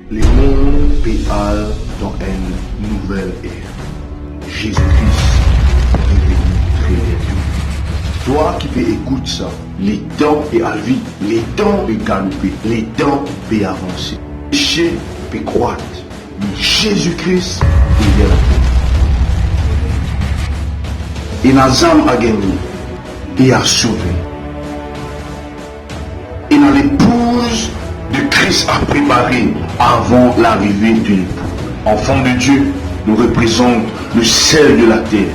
Le monde péale dans une nouvelle ère. Jésus-Christ est venu très bientôt. Toi qui peux écouter ça, les temps est à vie, les temps est galoper, les temps est avancer. Péché peut croître, mais Jésus-Christ est là. Et Nazam a gagné et a sauvé. Et dans l'épouse de Christ a préparé avant l'arrivée d'une épouse. Enfant de Dieu nous représente le sel de la terre,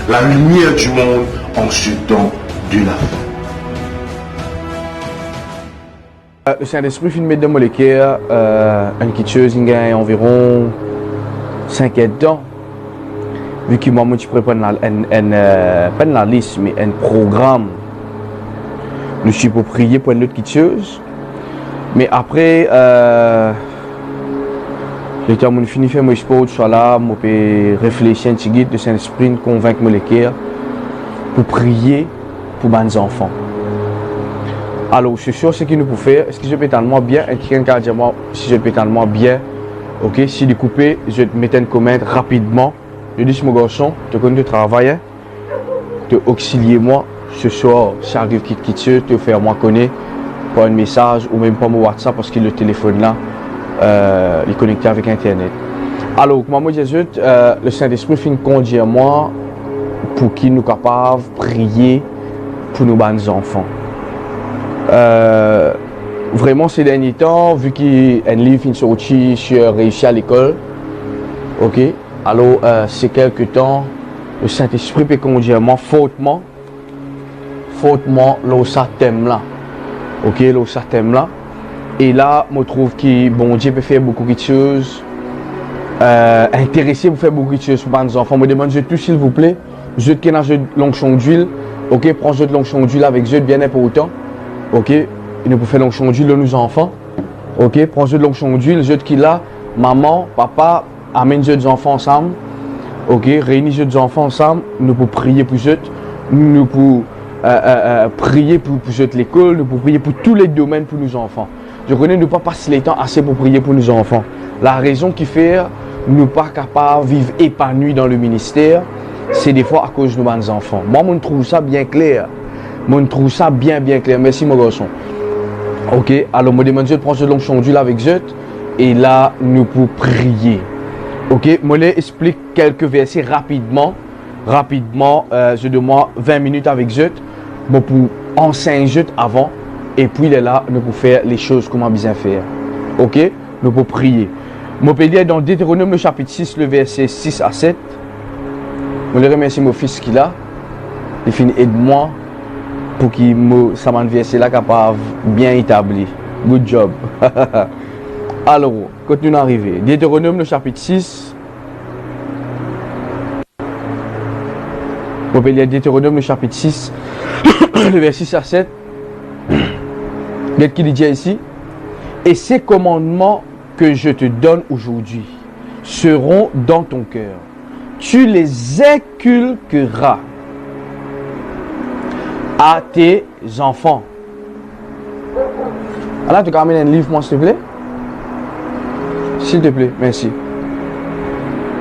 la lumière du monde en ce temps de la fin. Le Saint-Esprit filmé de molécule, une petite chose, il y a environ 5 ans. Vu que moi, je prépare pas la liste, mais un programme. Je suis pour prier pour une autre petite chose. Mais après, le temps où je finis de faire mon sport, je suis là, je peux réfléchir un petit guide de Saint-Esprit, convaincre mon cœur pour prier pour mes enfants. Alors, je suis sûr ce qu'il nous peut faire. Est-ce que je peux tellement bien? Et quelqu'un qui dit moi, si je peux tellement bien, ok, si je coupe, je vais te mettre un commentaire rapidement. Je dis, mon garçon, tu connais le travail, tu auxilier moi. Ce soir, si arrive qui te faire moi connaître par un message ou même par mon WhatsApp parce que le téléphone là, il est connecté avec Internet. Alors, comme je dis, le Saint-Esprit finit conduire moi pour qu'il nous capable de prier pour nos bons enfants. Vraiment, ces derniers temps, vu qu'il y a un livre qui est sorti sur réussir à l'école, ok, alors c'est quelque temps, le Saint-Esprit peut conduire moi fortement là, ça thème là, ok, là, ça thème là, et là, je trouve que bon Dieu peut faire beaucoup de choses, intéressé pour faire beaucoup de choses pour mes enfants. Je me demande tout s'il vous plaît, je qui un jeu de l'onction d'huile, ok, prends jeu de l'onction d'huile avec jeu bien important. Ok, il nous peut faire l'onction d'huile de nos enfants. Ok, prends jeu de l'onction d'huile, jeu qui là, maman, papa, amène jeu des enfants ensemble. Ok, réunis jeu des enfants ensemble, nous pouvons prier pour eux, nous pouvons prier pour l'école, nous pouvons prier pour tous les domaines pour nos enfants. Je connais nous pas passer le temps assez pour prier pour nos enfants. La raison qui fait nous pas capables de vivre épanouis dans le ministère, c'est des fois à cause de nos enfants. Moi, je trouve ça bien clair. Je trouve ça bien clair. Merci mon garçon. Ok, alors je demande de prendre l'onction d'huile avec eux et là nous pouvons prier. Ok, je vais expliquer quelques versets rapidement. Je demande 20 minutes avec eux pour enseigner avant et puis là nous pouvons faire les choses comment bien faire. Ok, nous pouvons prier. Je peux lire dans Deutéronome le chapitre 6, le verset 6 à 7. Je vais remercier mon fils qui là. Il finit aide-moi pour qu'il me ça m'a verset là capable bien établi. Good job. Alors, continue d'arriver. Deutéronome le chapitre 6. On peut lire Deutéronome le chapitre 6, le verset 6 à 7. Qu'est-ce qu'il dit ici? Et ces commandements que je te donne aujourd'hui seront dans ton cœur. Tu les inculqueras à tes enfants. Alors, tu peux amener un livre, moi, s'il te plaît? S'il te plaît, merci.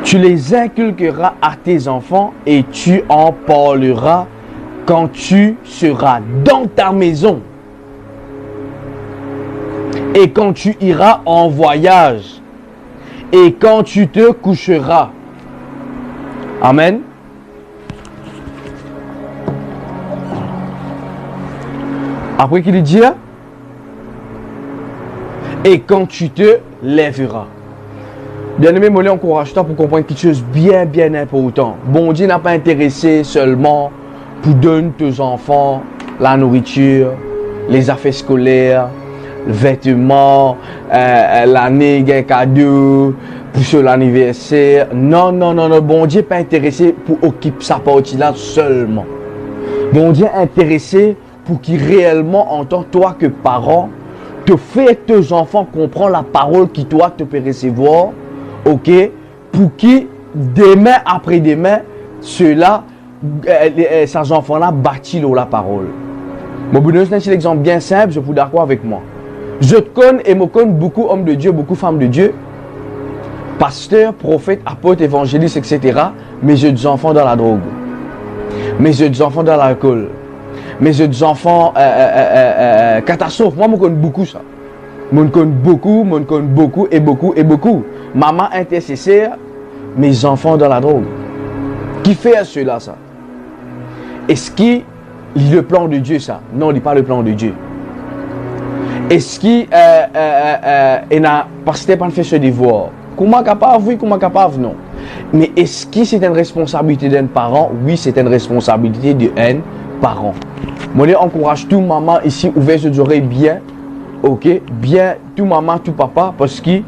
Tu les inculqueras à tes enfants et tu en parleras quand tu seras dans ta maison et quand tu iras en voyage et quand tu te coucheras. Amen. Après qu'il dit, et quand tu te lèveras. Bien aimé, moi, encourage-toi pour comprendre quelque chose bien important. Bon Dieu n'a pas intéressé seulement pour donner tes enfants la nourriture, les affaires scolaires, les vêtements, l'année, un cadeau, pour l'anniversaire. Non. Bon Dieu n'est pas intéressé pour occuper sa partie là seulement. Bon Dieu est intéressé pour qu'il réellement entende toi que parent, te fait tes enfants comprendre la parole qui toi te peut recevoir. Ok, pour qui demain après demain, ceux-là, ces enfants-là bâtissent la parole. Bon, vous donner un exemple bien simple, je vous d'accord avec moi. Je te connais et me connais beaucoup hommes de Dieu, beaucoup femmes de Dieu, pasteurs, prophètes, apôtres, évangélistes, etc. Mais j'ai des enfants dans la drogue. Mais j'ai des enfants dans l'alcool. Mais j'ai des enfants catastrophes. Moi, je connais beaucoup ça. Je connais beaucoup et beaucoup et beaucoup. Maman intercesseur, mes enfants dans la drogue. Qui fait cela, ça? Est-ce qu'il est le plan de Dieu, ça? Non, il n'est pas le plan de Dieu. Est-ce qu'il n'a pas fait ce devoir? Comment capable? Oui, comment capable? Non. Mais est-ce que c'est une responsabilité d'un parent? Oui, c'est une responsabilité d'un parent. Moi, je encourage tout maman ici, ouvert les oreilles bien. Ok? Bien, tout maman, tout papa, parce que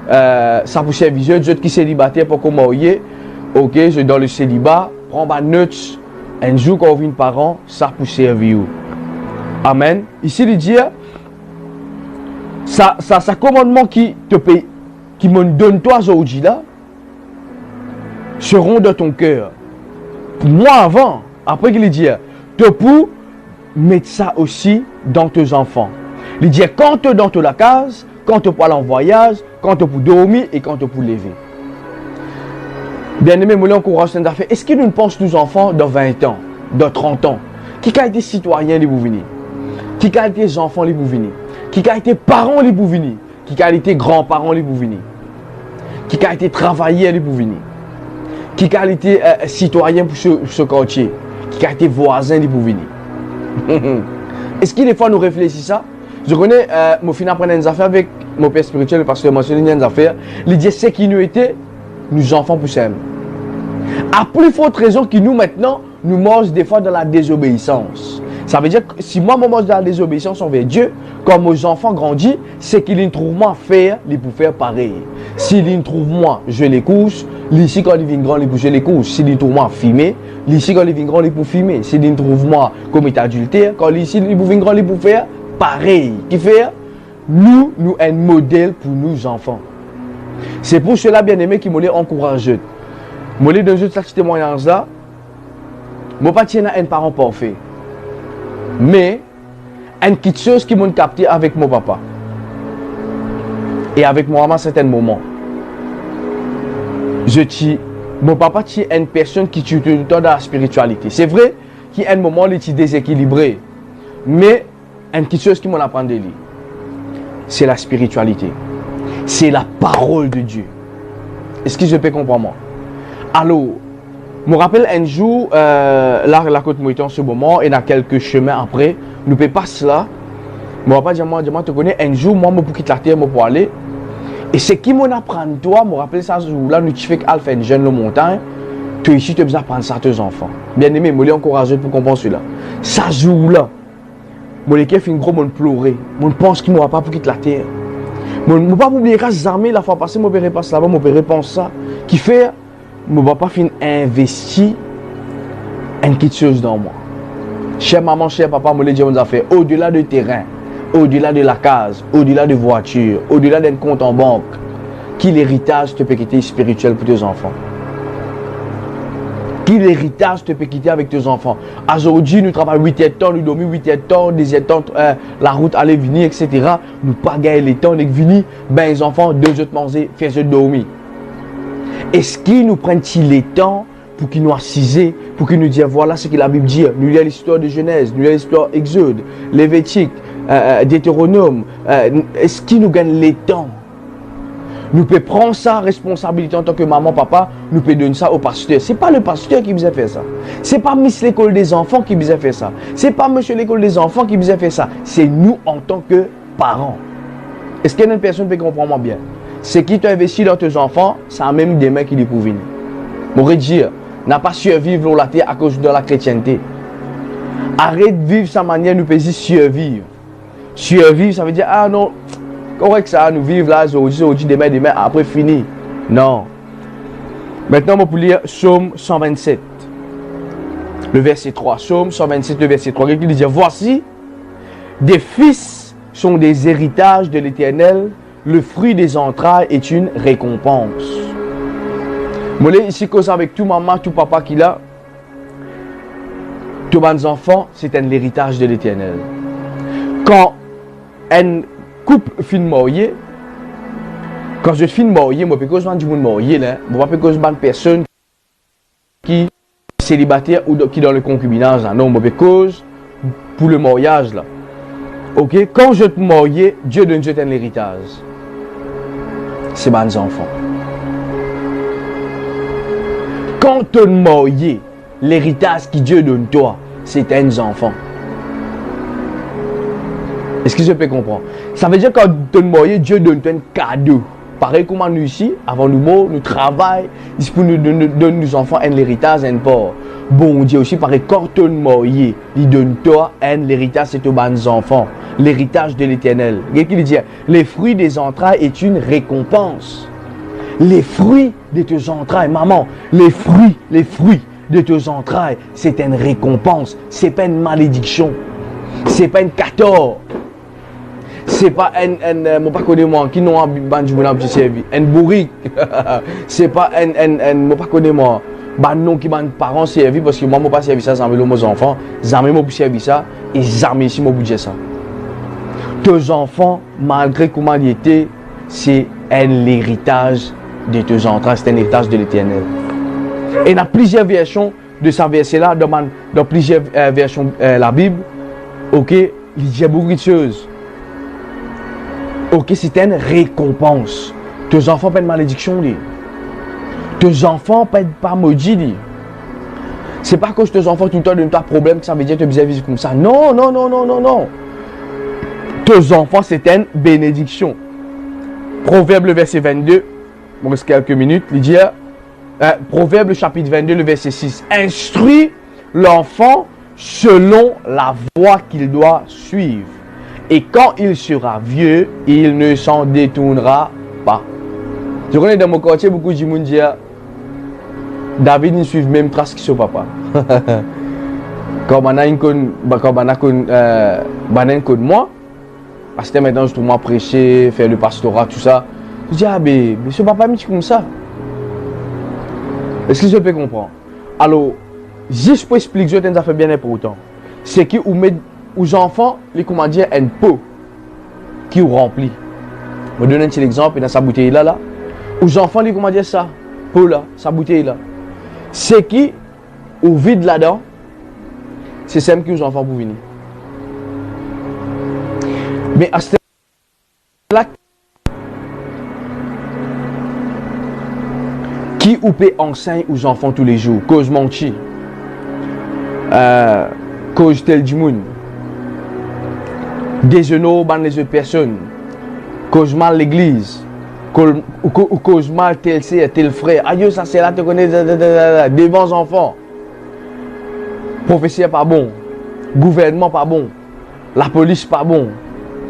ça vous sert visuel. Je qui célibataire pour comment voyez. Ok? Je dans le célibat, prends ma note. Un jour, quand on vient parent, ça peut servir. Amen. Ici, il dit, ça commandement qui te paye, qui me donne toi aujourd'hui là, seront dans ton cœur. Moi avant, après qu'il dit, te pour mettre ça aussi dans tes enfants. Il dit, quand tu es dans la case, quand tu es aller en voyage, quand tu es pour dormir et quand tu es pour lever. Bien aimé, moi, encourage cette affaire. Est-ce que nous pensons nos enfants dans 20 ans, dans 30 ans? Qui a été citoyen, les pour venir? Qui a été enfants, les pour venir? Qui a été parents, les pour venir? Qui a été grands-parents, les pour venir? Qui a été travailleur, les pour venir? Qui a été citoyen pour ce quartier? Qui a été voisin, les pour venir? Est-ce que des fois nous réfléchissons ça? Je connais, mon fin apprendre des affaires avec mon père spirituel, le pasteur mentionné des affaires. Il dit, c'est qui nous était, nous enfants pour ça. À plus forte raison que nous maintenant, nous mangeons des fois dans la désobéissance. Ça veut dire que si moi, je mange dans la désobéissance envers Dieu, quand mes enfants grandissent, c'est qu'ils trouvent moi faire, ils peuvent faire pareil. S'ils trouvent moi, je les couche. Ici, quand ils viennent grands, je les couche. S'ils trouvent moi filmer, ici, quand ils viennent grands, ils peuvent filmer. S'ils trouvent moi commettre adultère, quand ici, ils viennent grands, ils peuvent faire pareil. Qui fait? Nous un modèle pour nos enfants. C'est pour cela, bien aimé, qui m'ont encouragé. Moi, dans ce témoignage-là, je ne pas un parent parfait. Mais, une petite chose qui m'a capté avec mon papa. Et avec mon maman à certains moments. Mon papa est une personne qui tue tout le temps dans la spiritualité. C'est vrai qu'il y a un moment où il est déséquilibré. Mais, une petite chose qui m'a appris de lui, c'est la spiritualité. C'est la parole de Dieu. Est-ce que je peux comprendre moi? Alors, je me rappelle un jour, là, la côte Moïton en ce moment, et dans quelques chemins après, nous ne pouvons pas cela. Je ne vais pas dire, moi, tu connais, un jour, moi, je peux quitter la terre, je peux aller. Et ce qui m'a appris toi, je me rappelle ça, ce jour-là, nous fais qu'Alpha, un jeune, le montagne, tu ici, tu as besoin d'apprendre ça à tes enfants. Bien aimé, je encouragé pour comprendre cela. Ça jour-là, je fait une grosse, je pleurer. Je pense qu'il ne m'aura pas pour quitter la terre. Je ne vais pas oublier les armées la fois passée, je vais repasser là-bas, je vais repenser ça. Qui fait, je ne vais pas finir investir une petite chose dans moi. Chère maman, cher papa, je dis aux affaires, au-delà du terrain, au-delà de la case, au-delà de voiture, au-delà d'un compte en banque, qui l'héritage te peut quitter spirituel pour tes enfants? Qui l'héritage te peut quitter avec tes enfants? Aujourd'hui, nous travaillons 8 heures de temps, nous dormons 8 heures de temps, 10 heures de temps, la route aller venir, etc. Nous pas gagner le temps, nous venir, ben les enfants, 2 heures de manger, faire de dormir. Est-ce qu'ils nous prennent-ils le temps pour qu'ils nous assisent, pour qu'ils nous disent voilà ce que la Bible dit? Nous lisons l'histoire de Genèse, nous lisons l'histoire d'Exode, Lévitique, Deutéronome. Est-ce qu'ils nous gagnent le temps? Nous pouvons prendre sa responsabilité en tant que maman, papa, nous pouvons donner ça au pasteur. Ce n'est pas le pasteur qui vous a fait ça. Ce n'est pas Miss l'école des enfants qui vous a fait ça. Ce n'est pas Monsieur l'école des enfants qui vous a fait ça. C'est nous en tant que parents. Est-ce qu'il y a une personne qui peut comprendre bien? Ce qui t'a investi dans tes enfants, c'est même des mecs qui les peuvent venir. Je pourrais dire, n'a pas survivre la terre à cause de la chrétienté. Arrête de vivre sa manière, nous pouvons survivre. Survivre, ça veut dire, ah non, correct ça, nous vivons là, aujourd'hui, demain, après fini. Non. Maintenant, on va lire Psaume 127. Le verset 3. Psaume 127, le verset 3. Il dit, voici, des fils sont des héritages de l'Éternel, le fruit des entrailles est une récompense. Moi, ici, cause avec tout maman, tout papa qui l'a, tous mes enfants, c'est un héritage de l'Éternel. Quand un couple fin marié, quand je fin marié, moi, parce que je suis marié, là, moi, parce que je suis une personne qui est célibataire ou qui est dans le concubinage, là. Non, moi, parce que pour le mariage, là. Ok, quand je te marie, Dieu donne un héritage. C'est mes enfants. Quand tu te maries, l'héritage que Dieu donne toi, c'est tes enfants. Est-ce que je peux comprendre? Ça veut dire que quand tu te maries, Dieu donne un cadeau. Pareil comme nous ici, avant nous mourir, nous travaillons, il pour nous donner nos enfants un héritage, un port. Bon Dieu aussi, pareil, quand tu te maries, il donne toi un héritage, c'est aux enfants. L'héritage de l'Éternel. Qu'est-ce qu'il dit? Les fruits des entrailles est une récompense. Les fruits de tes entrailles, maman, les fruits de tes entrailles, c'est une récompense. C'est pas une malédiction. C'est pas une 14. C'est pas mon pas connaît moi qui n'ont un petit servi, un bourrique. C'est pas mon pas connaît moi. Non qui m'ont parents servi parce que moi pas servi ça, j'en veux mes enfants, j'en veux mon servi ça et j'en veux ici mon budget ça. Tes enfants, malgré comment ils étaient, c'est un héritage de tes entrailles, c'est un héritage de l'Éternel. Et il y a plusieurs versions de ce verset-là, dans plusieurs versions de la Bible. Ok, il y a beaucoup de choses. Ok, c'est une récompense. Tes enfants pas de malédiction. Tes enfants pas maudits. C'est pas que tes enfants tout le temps donnent un problème que ça veut dire que tu vis comme ça. Non, non, non, non, non, non. Tes enfants, c'est une bénédiction. Proverbe le verset 22, il me reste quelques minutes, il dit, Proverbe chapitre 22, le verset 6. Instruis l'enfant selon la voie qu'il doit suivre. Et quand il sera vieux, il ne s'en détournera pas. Je connais dans mon quartier beaucoup de gens qui disent, David ne suit même trace que son papa. Quand on a un code moi, parce que maintenant je trouve moi prêcher, faire le pastorat, tout ça. Je dis, ah mais ce papa me dit comme ça. Est-ce que je peux comprendre? Alors, juste pour expliquer, ça fait bien important. C'est que vous mettez aux enfants, les comment dire, une peau qui vous remplit. Je vais donner un petit exemple dans sa bouteille là. Aux enfants, les comment dire ça? Peau là, sa bouteille là. C'est qui, au vide là-dedans, c'est celle que les enfants pour venir. Mais à ce là, qui ou peut enseigner aux enfants tous les jours? Cause menti, cause tel du monde, déjeuner ban les autres personnes, cause mal l'église, cause mal tel c'est tel frère. Aïe, ça c'est là, tu connais devant les enfants. Professeur pas bon, gouvernement pas bon, la police pas bon.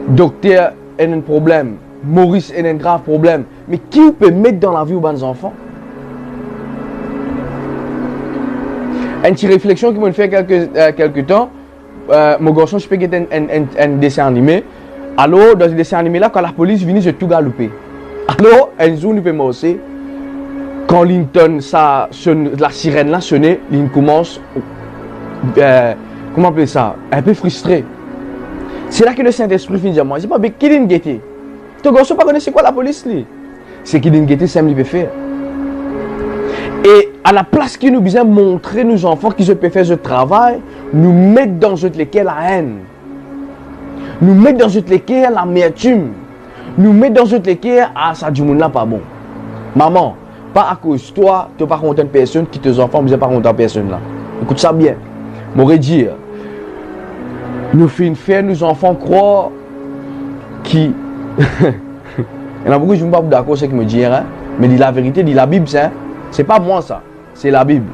Docteur a un problème, Maurice a un grave problème. Mais qui peut mettre dans la vie aux bons enfants? Une petite réflexion qui m'a fait quelques temps. Mon garçon, je peux get un dessin animé. Alors, dans ce dessin animé là, quand la police vient, je tout galoper. Alors, un jour, il peut m'osser. Quand Linton, la sirène là sonnait, il commence, comment appeler ça? Un peu frustré. C'est là que le Saint-Esprit finit de dire, moi, je dis pas, mais qui l'a guetté? Ton garçon pas connaît c'est quoi la police là? C'est qui l'a guetté, c'est ce qu'il peut faire. Et à la place qu'il nous besoin montrer nos enfants qui peuvent faire ce travail, nous mettre dans lesquels la haine, nous mettre dans lesquels l'amertume, nous mettre dans lesquels ah ça du monde là pas bon. Maman, pas à cause de toi, tu n'es pas content de personne qui tes enfants ne sont pas content de personne là. Écoute ça bien. M'aurait dit, nous faire nos enfants croire qui. Il y en a beaucoup qui ne sont pas d'accord avec ce qu'ils me disent, hein? Mais dit la vérité, dit la Bible, c'est. C'est pas moi ça, c'est la Bible.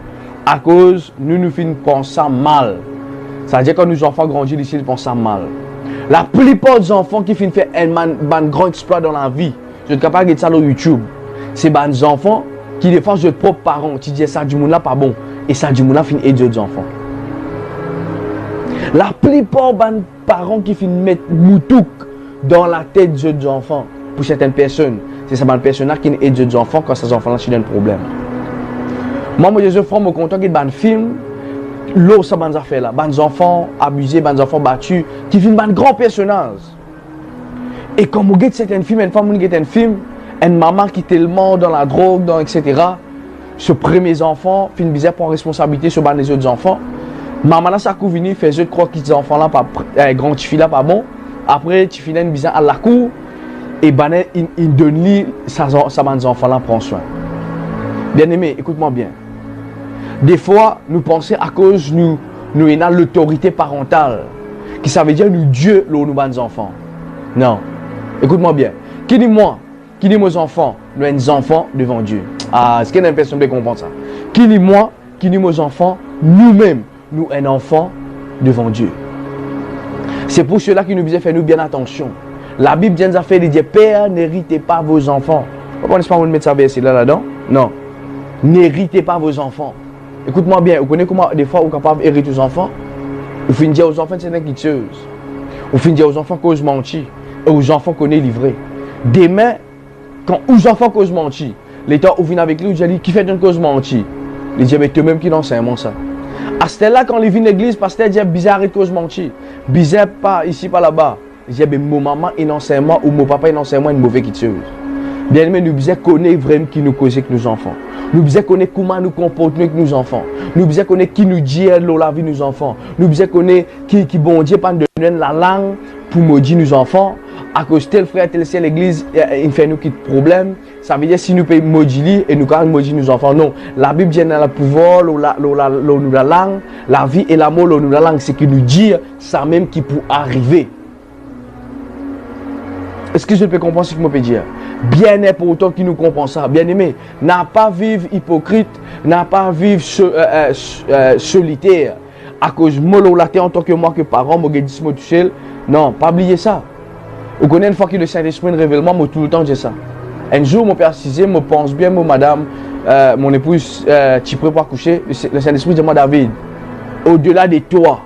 À cause, nous pensons mal. Ça veut dire que quand nos enfants grandissent ici, ils pensent mal. La plupart des enfants qui finissent faire un grand exploit dans la vie, je suis capable de dire ça sur YouTube. C'est des enfants qui défendent leurs propres parents, qui disent ça du monde là pas bon. Et ça du monde là finit aider les enfants. La plupart des parents qui finissent mettre moutouk dans la tête des enfants, pour certaines personnes, c'est ça des personnes qui aident les enfants quand ces enfants là ont un problème. Moi, je suis content qu'il y ait un film, l'eau, ça va faire là. Des enfants abusés, des enfants battus, qui filment des grands personnages. Et quand vous regardez certains films, une femme qui regarde un film, une maman qui est tellement dans la drogue, etc., ce premier enfant, fin bizarre pour responsabilité sur les autres enfants. Maman là, ça couvre fait je crois que ces enfants là, pas grand petit là pas bon. Après, tu finis une bizarre à la cour et ben il donne lui ça enfants là prend soin. Bien aimé, écoute-moi bien. Des fois, nous pensons à cause nous avons l'autorité parentale, qui ça veut dire nous Dieu nous nos enfants. Non. Écoute-moi bien. Qui dit moi? Qui dit mes enfants? Nous sommes des enfants devant Dieu. Ah, est-ce qu'il y a une personne qui comprend ça? Qui dit moi? Qui dit mes enfants? Nous-mêmes, nous sommes enfants devant Dieu. C'est pour cela qu'il nous disait faire nous bien attention. La Bible dit à faire, il dit Père, n'héritez pas vos enfants. Pourquoi n'est-ce pas on mettre ça verset là-dedans? Non. N'héritez pas vos enfants. Écoute-moi bien, vous connaissez comment des fois vous êtes capable d'hériter aux enfants? Vous finissez dire aux enfants c'est une quitteuse. Vous finissez dire aux enfants cause menti. Et aux enfants qu'on est livrés. Demain, quand aux enfants cause menti, l'État vous vient avec lui, vous dit qui fait une cause menti? Il dit mais toi-même qui l'enseigne ça. À ce là quand il vient à l'église, pasteur dit bizarre de cause menti. Bizarre pas ici, pas là-bas. Il dit mon maman est enseignement ou mon papa est enseignement une mauvaise quitteuse. Bien aimé, nous devons connaître vraiment qui nous cause avec nos enfants. Nous devons connaître comment nous comportons avec nos enfants. Nous devons connaître qui nous dit la vie de nos enfants. Nous devons connaître qui bon Dieu pas nous donner la langue pour maudire nos enfants. À cause tel frère, tel ciel, l'église, il fait nous qui problème. Ça veut dire si nous payons maudire et nous quand maudire nos enfants. Non, la Bible dit dans le pouvoir, la langue, la vie et l'amour, la langue, c'est qui nous dit ça même qui peut arriver. Est-ce que je peux comprendre ce que je peux dire? Bien est pour autant qui nous comprend ça. Bien aimé, n'a pas vivre hypocrite, n'a pas vivre solitaire. À cause de moi, en tant que moi, que parent, je dis touché. Non, pas oublier ça. Vous connaissez une fois que le Saint-Esprit révèle moi, tout le temps, j'ai ça. Un jour, mon père Cisé me pense bien, mon madame, mon épouse, tu peux pas coucher. Le Saint-Esprit dit moi, David, au-delà de toi,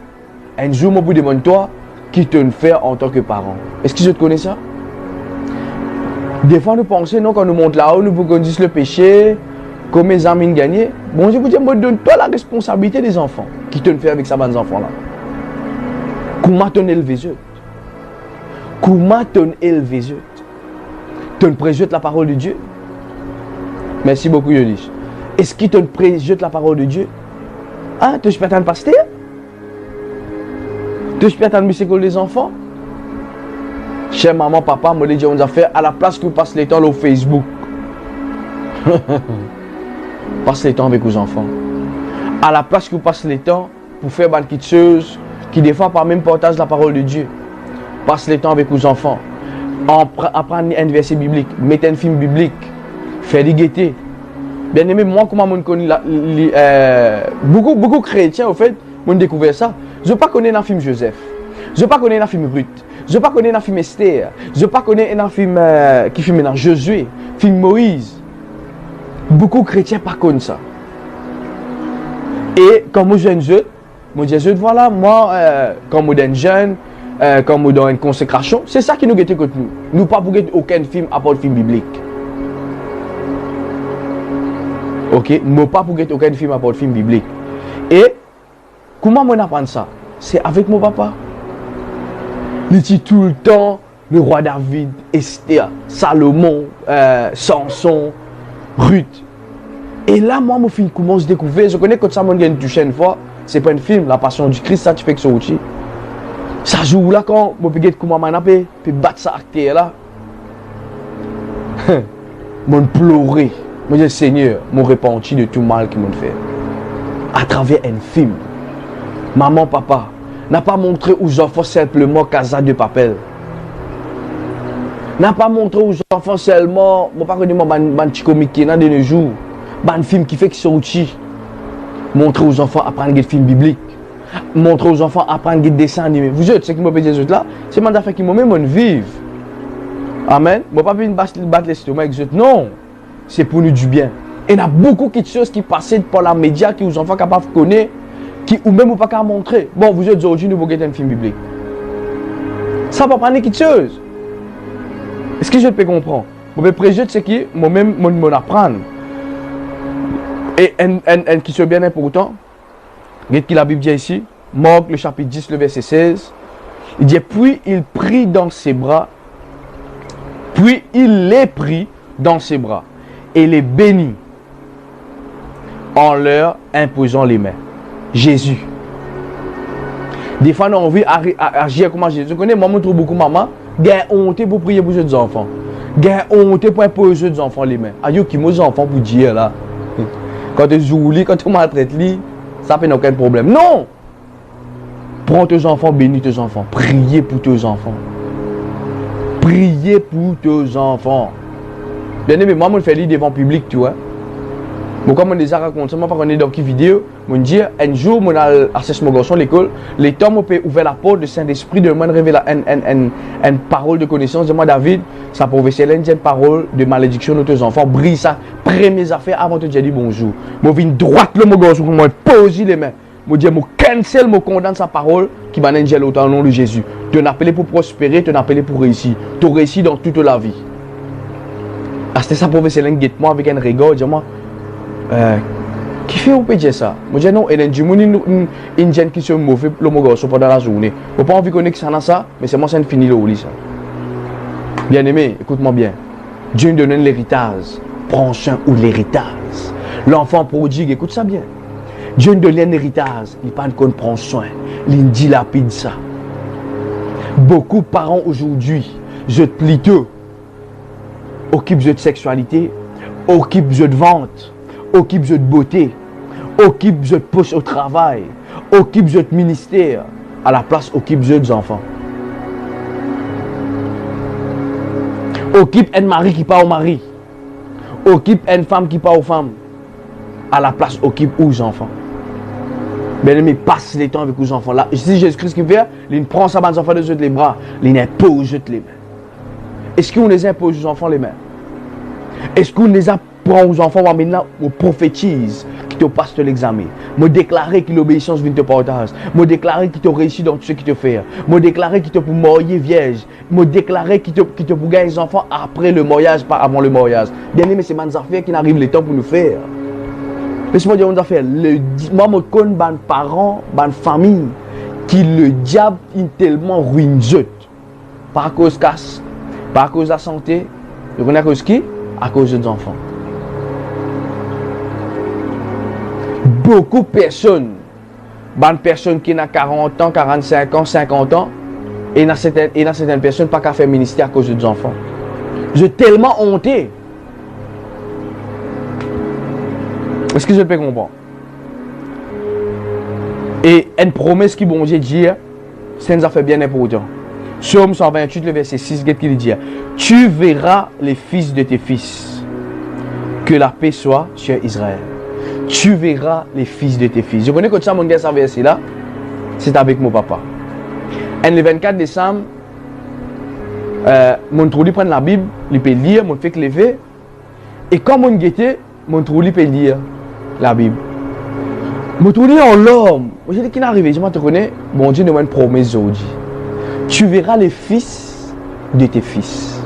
un jour, moi, vous demande toi, qui te le fait en tant que parent. Est-ce que je te connais ça? Des fois, nous pensons, non, quand nous montons là-haut, nous pouvons dire le péché, comme mes amis gagnent. Bon, je vous dis, moi, donne-toi la responsabilité des enfants. Qui te le fait avec ça, ces enfants-là? Comment t'en élever eux? Comment t'en élever eux? T'en préjette la parole de Dieu? Merci beaucoup, Yolish. Est-ce qu'il te préjette la parole de Dieu? Hein? Tu peux attendre pasteur? Tu peux attendre monsieur les enfants? Chère maman, papa, me dit on a fait à la place que vous passez le temps au Facebook. Passez le temps avec vos enfants. À la place que vous passez le temps pour faire des choses qui des fois pas même partage la parole de Dieu. Passez le temps avec vos enfants. Apprendre un verset biblique, mettez un film biblique, faire des gaietés. Bien aimé, moi, comment je connais beaucoup de chrétiens, au fait, m'ont découvert ça. Je ne veux pas connaître un film Joseph. Je ne veux pas connaître un film Ruth. Je ne veux pas connaître un film Esther. Je ne veux pas connaître un film qui filme dans Josué, film Moïse. Beaucoup de chrétiens ne connaissent ça. Et quand moi je suis jeune, je dis voilà, moi, quand je suis jeune, quand je suis dans une consécration, c'est ça qui nous guette contre nous. Nous ne pas pour aucun film à part le film biblique. Ok, nous ne pas pour aucun film à part le film biblique. Et comment on apprend ça? C'est avec mon papa. Il dit tout le temps le roi David, Esther, Salomon, Samson, Ruth. Et là, moi, mon film commence à découvrir. Je connais quand ça m'a touché une fois. C'est pas un film, La Passion du Christ, ça tu fais que ça aussi. Ça joue là quand je peux comment m'anaper, puis battre ça à terre là. Mon pleurer. Je dis Seigneur, mon repenti de tout mal qu'ils m'ont fait. À travers un film. Maman, papa, n'a pas montré aux enfants simplement Casa de Papel. N'a pas montré aux enfants seulement, je ne sais pas comment un petit comique qui est dans de nos jours. Un film qui fait qu'ils sont outils. Montrer aux enfants à apprendre des films bibliques. Montrer aux enfants à apprendre des dessins animés. Vous êtes, ce qui me dit les autres là, c'est mon affaire qui me même vivre. Amen. Je ne vais pas venir battre l'estomac avec les autres. Non. C'est pour nous du bien. Et il y a beaucoup de choses qui passent par la média que les enfants sont capables de connaître, qui ou même pas qu'à montrer. Bon, vous êtes aujourd'hui, nous vous un film biblique. Ça va prendre quelque chose. Est-ce que je peux comprendre? Vous pouvez préjuger ce qui moi-même, mon apprendre. Et un qui soit bien important, regardez ce que la Bible dit ici, Marc le chapitre 10, le verset 16. Il dit, puis il prit dans ses bras Puis il les prit dans ses bras et les bénit en leur imposant les mains. Jésus. Des fois, on a envie d'agir comme Jésus. Vous connaissez, moi, je trouve beaucoup maman. Gain honte pour prier pour les enfants. Gain honte pour imposer aux enfants les mains. Aïe, qui mes enfants pour dire là. Quand tu joues, quand tu maltraites, ça fait aucun problème. Non! Prends tes enfants, bénis tes enfants. Priez pour tes enfants. Priez pour tes enfants. Bien aimé, moi, je fais lire devant le public, tu vois. Bon, comme on déjà raconté, moi, par exemple, dans une vidéo, je dis, un jour, je suis assisté mon garçon à l'école, les temps, je peux ouvrir la porte du Saint-Esprit, de moi révéler une parole de connaissance. De moi, David, ça peut ouvrir une parole de malédiction de tes enfants. Brise ça, premières affaires avant de te dire bonjour. Je viens droite, le mon garçon, je pose les mains. Je dis, je cancel, je condamne sa parole qui m'a dit au nom de Jésus. Tu n'appelles pour prospérer, tu n'appelles pour réussir. Tu réussis dans toute la vie. C'était ça pour ouvrir moi avec un regard, dis-moi. Qui fait ou peut dire ça? Moi je dis non, il y a une jeune qui se mauvais le mot pendant la journée. Je n'ai pas envie de connaître ça dans ça, mais c'est moi qui fini le lit ça. Bien aimé, écoute-moi bien. Dieu nous donne l'héritage. Prends soin ou l'héritage. L'enfant prodigue, écoute ça bien. Dieu nous donne l'héritage. Il parle qu'on prend soin. Il dilapide ça. Beaucoup de parents aujourd'hui, je te plutôt occupent de sexualité, occupent de vente, occupent de beauté, occupent de poste au travail, occupent de ministère, à la place occupent des enfants. Occupe un mari qui part au mari, occupe une femme qui part aux femmes, à la place occupe aux enfants. Bien aimé, passe les temps avec les enfants là. Si Jésus-Christ qui vient, il prend sa bande enfants de les bras, il impose les mains. Est-ce qu'on les impose aux enfants les mains? Est-ce qu'on les apprend aux enfants maintenant? On prophétise qui te passe de l'examen. Me déclarer que l'obéissance vient te partage. Me déclarer que tu réussis dans tout ce qui te fait. Me déclarer que tu peux mourir vierge. Me déclarer que tu peux gagner les enfants après le mariage, pas avant le mariage. Bien aimé, c'est des affaires qui n'arrivent le temps pour nous faire. Laisse-moi dire une affaire. Moi, je connais des parents, des familles qui le diable est tellement ruineux. Pas à cause de casse, pas à cause de la santé. Vous connaissez à cause de qui? À cause des enfants. Beaucoup de personnes, bonnes personnes qui ont 40 ans, 45 ans, 50 ans, et dans certaines personnes pas qu'à faire ministère à cause des enfants. Je suis tellement honté. Est-ce que je peux comprendre? Et une promesse qui bon Dieu dit, c'est une affaire bien importante. Psaume 128, le verset 6, qui dit, tu verras les fils de tes fils, que la paix soit sur Israël. Tu verras les fils de tes fils. Je connais que ça, mon gars, ça verset là, c'est avec mon papa. Et le 24 décembre, mon trou prend la Bible, il peut lire, mon fait lever. Et quand mon guettait, mon trou peut lire la Bible. Mon trou en l'homme. Je dis qu'il est arrivé, je te connais, bon Dieu nous a une promesse aujourd'hui. Tu verras les fils de tes fils.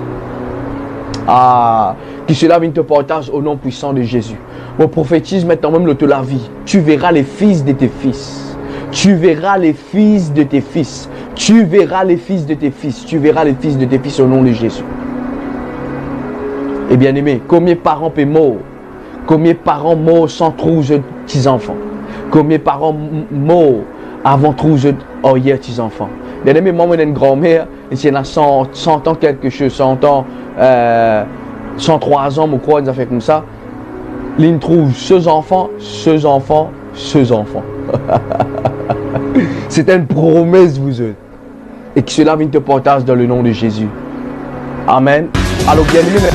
Ah, que cela vienne te partage au nom puissant de Jésus. Mon prophétise maintenant même le te la vie. Tu verras les fils de tes fils. Tu verras les fils de tes fils. Tu verras les fils de tes fils. Tu verras les fils de tes fils au nom de Jésus. Et bien aimé, combien de parents peuvent mourir? Combien de parents morts sans trouver de petits enfants? Combien de parents morts avant de trouver de petits enfants? Bien aimé, moi, j'ai une grand-mère, et si elle a 100 ans quelque chose, 100 ans, 103 ans, je crois, une fait comme ça, il trouve ce enfant. C'est une promesse, vous êtes. Et que cela vient te partage dans le nom de Jésus. Amen. Alors, bien aimé.